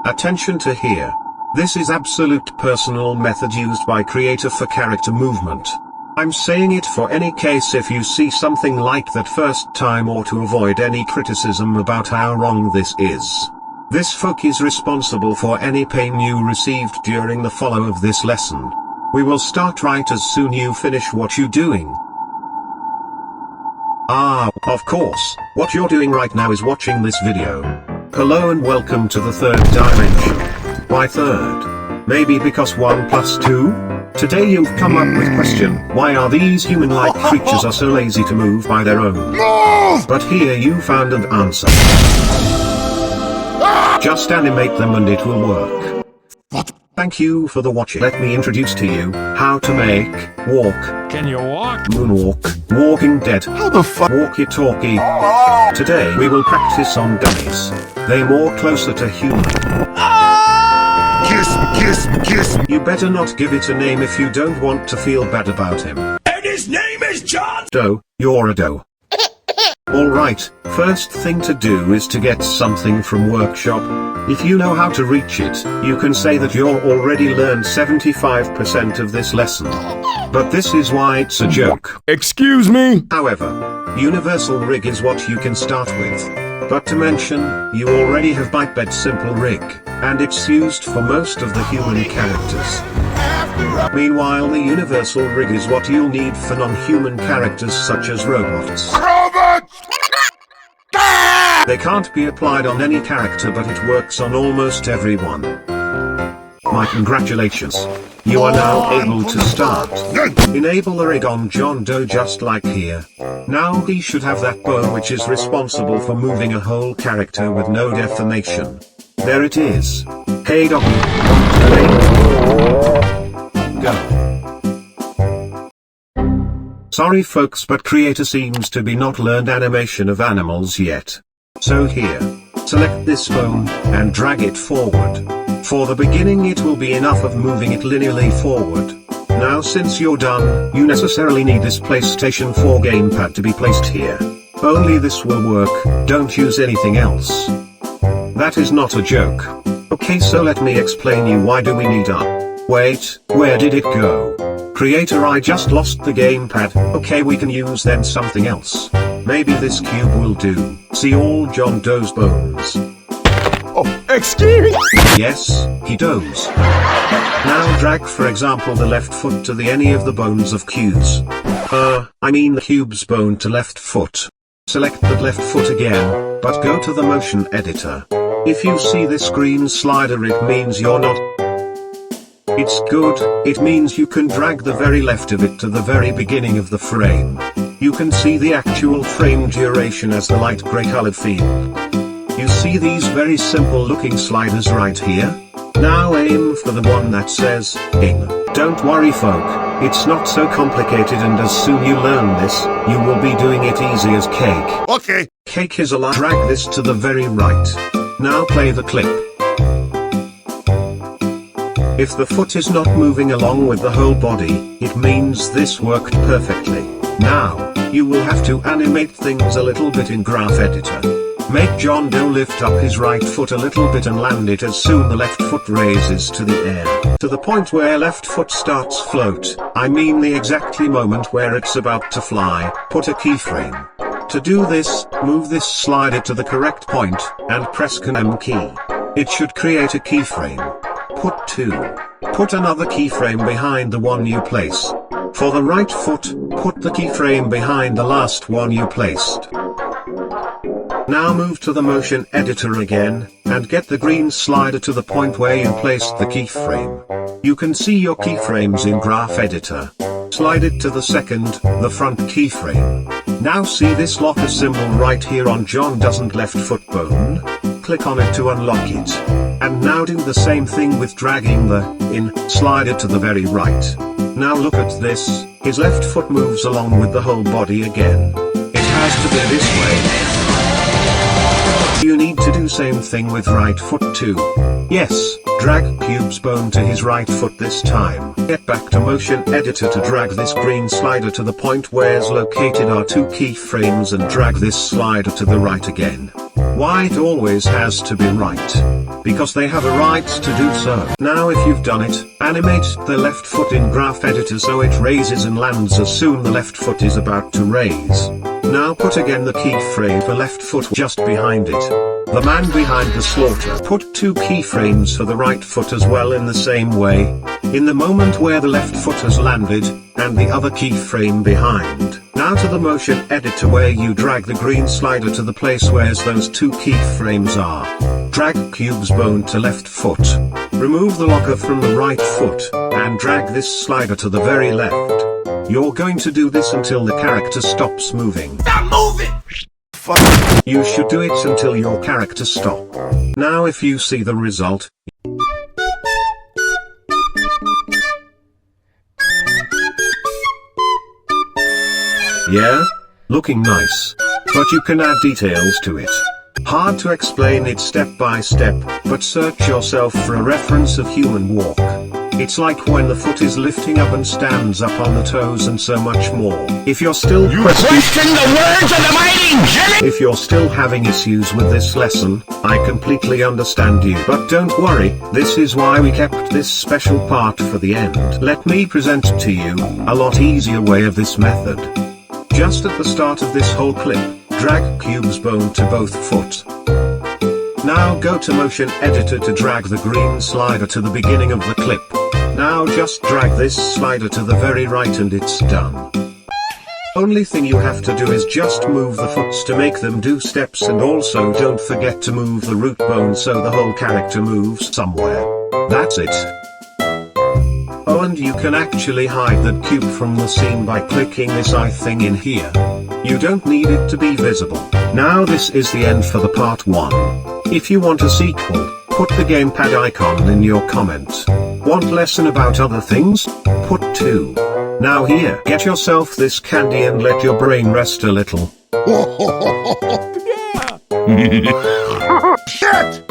Attention to here. This is absolute personal method used by creator for character movement. I'm saying it for any case if you see something like that first time or to avoid any criticism about how wrong this is. This folk is responsible for any pain you received during the follow of this lesson. We will start right as soon you finish what you're doing. Of course, what you're doing right now is watching this video. Hello and welcome to the third dimension. Why third? Maybe because 1 plus 2? Today you've come up with question, why are these human-like creatures are so lazy to move by their own? But here you found an answer. Just animate them and it will work. What? Thank you for the watching. Let me introduce to you how to make walk. Can you walk? Moonwalk. Walking Dead. How the fuck? Walkie-talkie. Today we will practice on dummies. They're more closer to human. Kiss. You better not give it a name if you don't want to feel bad about him. And his name is John! Doe, you're a doe. Alright, first thing to do is to get something from workshop. If you know how to reach it, you can say that you're already learned 75% of this lesson. But this is why it's a joke. Excuse me? However, universal rig is what you can start with. But to mention, you already have bite bed simple rig, and it's used for most of the human characters. Meanwhile the universal rig is what you'll need for non-human characters such as robots. They can't be applied on any character but it works on almost everyone. My congratulations. You are now able to start. Enable the rig on John Doe just like here. Now he should have that bow which is responsible for moving a whole character with no deformation. There it is. Hey doggy. Go. Sorry folks, but creator seems to be not learned animation of animals yet. So here. Select this bone, and drag it forward. For the beginning it will be enough of moving it linearly forward. Now since you're done, you necessarily need this PlayStation 4 gamepad to be placed here. Only this will work, don't use anything else. That is not a joke. Okay, so let me explain you why do we need wait, where did it go? Creator, I just lost the gamepad. Okay, we can use then something else. Maybe this cube will do. See all John Doe's bones. Oh, excuse me? Yes, he does. Now drag for example the left foot to the any of the bones of cubes. I mean the cube's bone to left foot. Select the left foot again, but go to the motion editor. If you see this green slider it means you're not. It's good, it means you can drag the very left of it to the very beginning of the frame. You can see the actual frame duration as the light grey colored field. You see these very simple looking sliders right here? Now aim for the one that says, ing. Don't worry folk, it's not so complicated and as soon you learn this, you will be doing it easy as cake. Okay. Cake is a lie. Drag this to the very right. Now play the clip. If the foot is not moving along with the whole body, it means this worked perfectly. Now, you will have to animate things a little bit in Graph Editor. Make John Doe lift up his right foot a little bit and land it as soon the left foot raises to the air. To the point where left foot starts float, I mean the exactly moment where it's about to fly, put a keyframe. To do this, move this slider to the correct point, and press Command key. It should create a keyframe. Put 2. Put another keyframe behind the one you place. For the right foot, put the keyframe behind the last one you placed. Now move to the motion editor again, and get the green slider to the point where you placed the keyframe. You can see your keyframes in Graph Editor. Slide it to the second, the front keyframe. Now see this locker symbol right here on John Doe's left foot bone? Click on it to unlock it. And now do the same thing with dragging the in slider to the very right. Now look at this, his left foot moves along with the whole body again. It has to be this way. You need to do same thing with right foot too. Yes, drag cube's bone to his right foot this time. Get back to motion editor to drag this green slider to the point where's located our 2 keyframes and drag this slider to the right again. Why it always has to be right? Because they have a right to do so. Now if you've done it, animate the left foot in Graph Editor so it raises and lands as soon the left foot is about to raise. Now put again the keyframe for left foot just behind it. The man behind the slaughter. Put 2 keyframes for the right foot as well in the same way, in the moment where the left foot has landed, and the other keyframe behind. Now to the motion editor where you drag the green slider to the place where those 2 keyframes are. Drag cube's bone to left foot. Remove the locker from the right foot, and drag this slider to the very left. You're going to do this until the character stops moving. Stop moving! Fuck. You should do it until your character stop. Now if you see the result. Yeah? Looking nice. But you can add details to it. Hard to explain it step by step, but search yourself for a reference of human walk. It's like when the foot is lifting up and stands up on the toes and so much more. If you're still question the words of the mighty Jimmy! If you're still having issues with this lesson, I completely understand you. But don't worry, this is why we kept this special part for the end. Let me present to you a lot easier way of this method. Just at the start of this whole clip, drag cube's bone to both foot. Now go to motion editor to drag the green slider to the beginning of the clip. Now just drag this slider to the very right and it's done. Only thing you have to do is just move the foots to make them do steps, and also don't forget to move the root bone so the whole character moves somewhere. That's it. Oh, and you can actually hide that cube from the scene by clicking this eye thing in here. You don't need it to be visible. Now this is the end for the part 1. If you want a sequel, put the gamepad icon in your comments. Want lesson about other things? Put 2. Now here, get yourself this candy and let your brain rest a little. Shit!